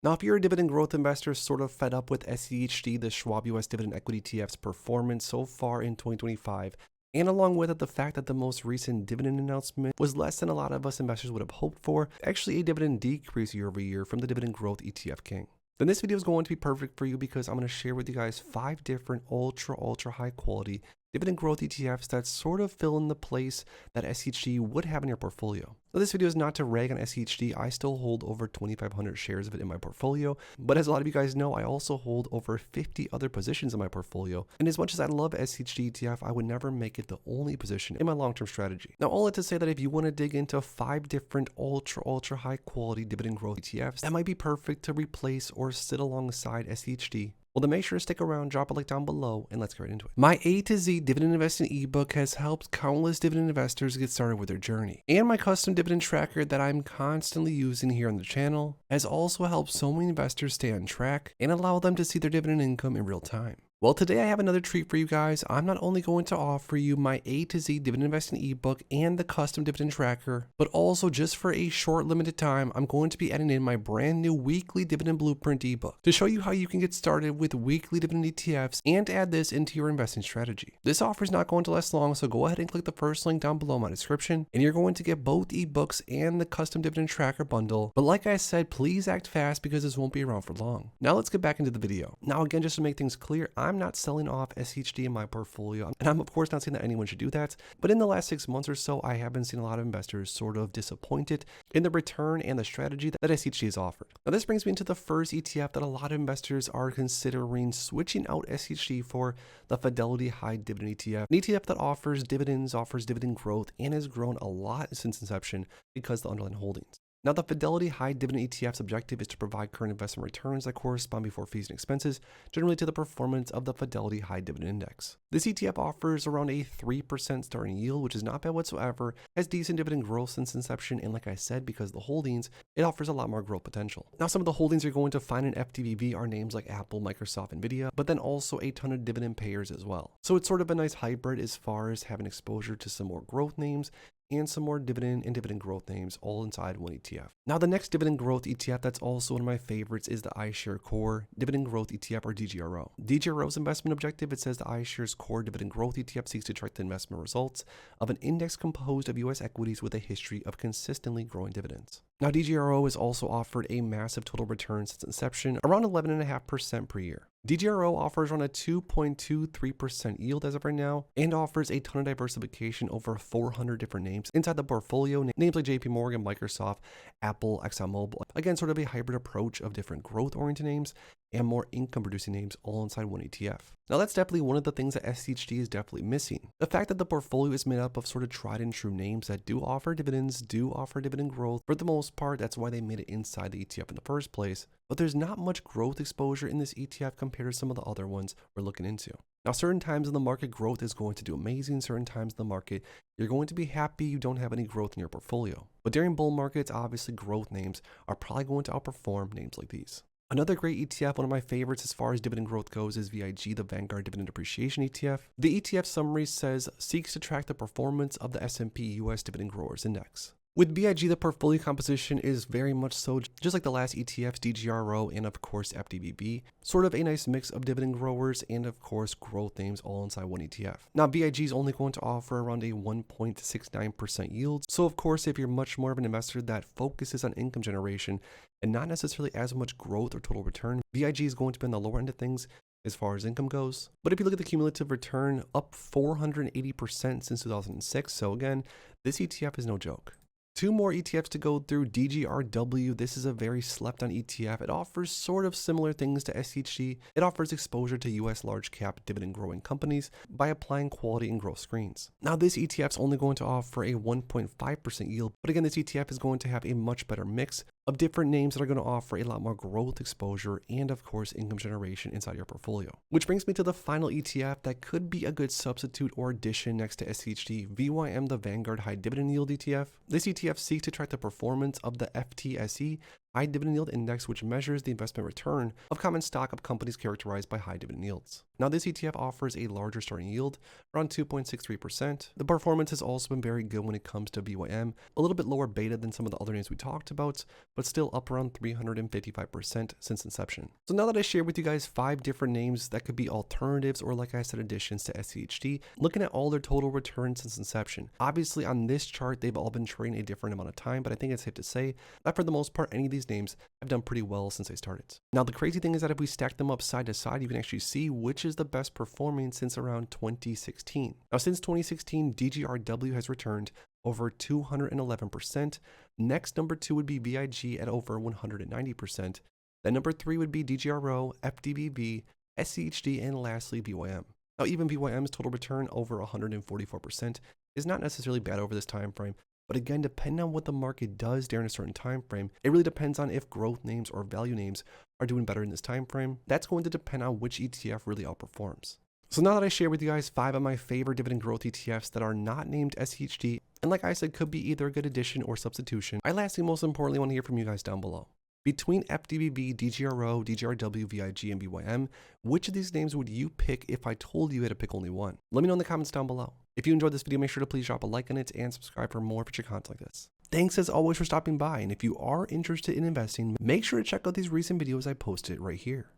Now, if you're a dividend growth investor sort of fed up with SCHD, the Schwab US Dividend Equity ETF's performance so far in 2025, and along with it the fact that the most recent dividend announcement was less than a lot of us investors would have hoped for, actually a dividend decrease year over year from the dividend growth ETF king, then this video is going to be perfect for you because I'm going to share with you guys 5 different ultra high quality dividend growth ETFs that sort of fill in the place that SCHD would have in your portfolio. Now, this video is not to rag on SCHD. I still hold over 2,500 shares of it in my portfolio, but as a lot of you guys know, I also hold over 50 other positions in my portfolio. And as much as I love SCHD ETF, I would never make it the only position in my long-term strategy. Now, all that to say that if you want to dig into 5 different ultra high quality dividend growth ETFs, that might be perfect to replace or sit alongside SCHD. Well, then make sure to stick around, drop a link down below, and let's get right into it. My A to Z dividend investing ebook has helped countless dividend investors get started with their journey. And my custom dividend tracker that I'm constantly using here on the channel has also helped so many investors stay on track and allow them to see their dividend income in real time. Well, today I have another treat for you guys. I'm not only going to offer you my A to Z dividend investing ebook and the custom dividend tracker, but also just for a short limited time, I'm going to be adding in my brand new weekly dividend blueprint ebook to show you how you can get started with weekly dividend ETFs and add this into your investing strategy. This offer is not going to last long, so go ahead and click the first link down below in my description, and you're going to get both ebooks and the custom dividend tracker bundle. But like I said, please act fast because this won't be around for long. Now let's get back into the video. Now again, just to make things clear, I'm not selling off SCHD in my portfolio, and I'm of course not saying that anyone should do that, but in the last 6 months or so, I have been seeing a lot of investors sort of disappointed in the return and the strategy that SCHD has offered. Now this brings me into the first ETF that a lot of investors are considering switching out SCHD for, the Fidelity High Dividend ETF, an ETF that offers dividends, offers dividend growth, and has grown a lot since inception because of the underlying holdings. Now, the Fidelity High Dividend ETF's objective is to provide current investment returns that correspond before fees and expenses, generally to the performance of the Fidelity High Dividend Index. This ETF offers around a 3% starting yield, which is not bad whatsoever, has decent dividend growth since inception, and like I said, because of the holdings, it offers a lot more growth potential. Now, some of the holdings you're going to find in FTVV are names like Apple, Microsoft, Nvidia, but then also a ton of dividend payers as well. So it's sort of a nice hybrid as far as having exposure to some more growth names and some more dividend and dividend growth names all inside one ETF. Now, the next dividend growth ETF that's also one of my favorites is the iShares Core Dividend Growth ETF, or DGRO. DGRO's investment objective, it says the iShares Core Dividend Growth ETF seeks to track the investment results of an index composed of US equities with a history of consistently growing dividends. Now, DGRO has also offered a massive total return since inception, around 11.5% per year. DGRO offers around a 2.23% yield as of right now, and offers a ton of diversification over 400 different names inside the portfolio, names like JP Morgan, Microsoft, Apple, ExxonMobil. Again, sort of a hybrid approach of different growth-oriented names and more income-producing names all inside one ETF. Now, that's definitely one of the things that SCHD is definitely missing. The fact that the portfolio is made up of sort of tried and true names that do offer dividends, do offer dividend growth. For the most part, that's why they made it inside the ETF in the first place. But there's not much growth exposure in this ETF compared to some of the other ones we're looking into. Now, certain times in the market, growth is going to do amazing. Certain times in the market, you're going to be happy you don't have any growth in your portfolio. But during bull markets, obviously growth names are probably going to outperform names like these. Another great ETF, one of my favorites as far as dividend growth goes, is VIG, the Vanguard Dividend Appreciation ETF. The ETF summary says, seeks to track the performance of the S&P US Dividend Growers Index. With VIG, the portfolio composition is very much so just like the last ETFs, DGRO, and of course FDBB. Sort of a nice mix of dividend growers and of course growth names all inside one ETF. Now, VIG is only going to offer around a 1.69% yield. So of course, if you're much more of an investor that focuses on income generation and not necessarily as much growth or total return, VIG is going to be on the lower end of things as far as income goes. But if you look at the cumulative return, up 480% since 2006. So again, this ETF is no joke. 2 more ETFs to go through. DGRW, this is a very slept on ETF. It offers sort of similar things to SCHD. It offers exposure to US large cap dividend growing companies by applying quality and growth screens. Now, this ETF is only going to offer a 1.5% yield, but again, this ETF is going to have a much better mix of different names that are going to offer a lot more growth exposure and of course income generation inside your portfolio. Which brings me to the final ETF that could be a good substitute or addition next to SCHD, VYM, the Vanguard High Dividend Yield ETF. This ETF seeks to track the performance of the FTSE High Dividend Yield Index, which measures the investment return of common stock of companies characterized by high dividend yields. Now, this ETF offers a larger starting yield, around 2.63%. The performance has also been very good when it comes to VYM, a little bit lower beta than some of the other names we talked about, but still up around 355% since inception. So now that I shared with you guys 5 different names that could be alternatives or, like I said, additions to SCHD, looking at all their total returns since inception. Obviously on this chart, they've all been trading a different amount of time, but I think it's safe to say that for the most part, any of these names have done pretty well since they started. Now, the crazy thing is that if we stack them up side to side, you can actually see which is the best performing since around 2016. Now, since 2016, DGRW has returned over 211%. Next, number 2 would be VIG at over 190%. Then number 3 would be DGRO, FDBV, SCHD, and lastly, VYM. Now, even VYM's total return over 144% is not necessarily bad over this time frame, but again, depending on what the market does during a certain time frame, it really depends on if growth names or value names are doing better in this time frame. That's going to depend on which ETF really outperforms. So now that I share with you guys 5 of my favorite dividend growth ETFs that are not named SCHD, and like I said, could be either a good addition or substitution, I lastly most importantly want to hear from you guys down below. Between FDBV, DGRO, DGRW, VIG, and VYM, which of these names would you pick if I told you had to pick only one? Let me know in the comments down below. If you enjoyed this video, make sure to please drop a like on it and subscribe for more future content like this. Thanks as always for stopping by, and if you are interested in investing, make sure to check out these recent videos I posted right here.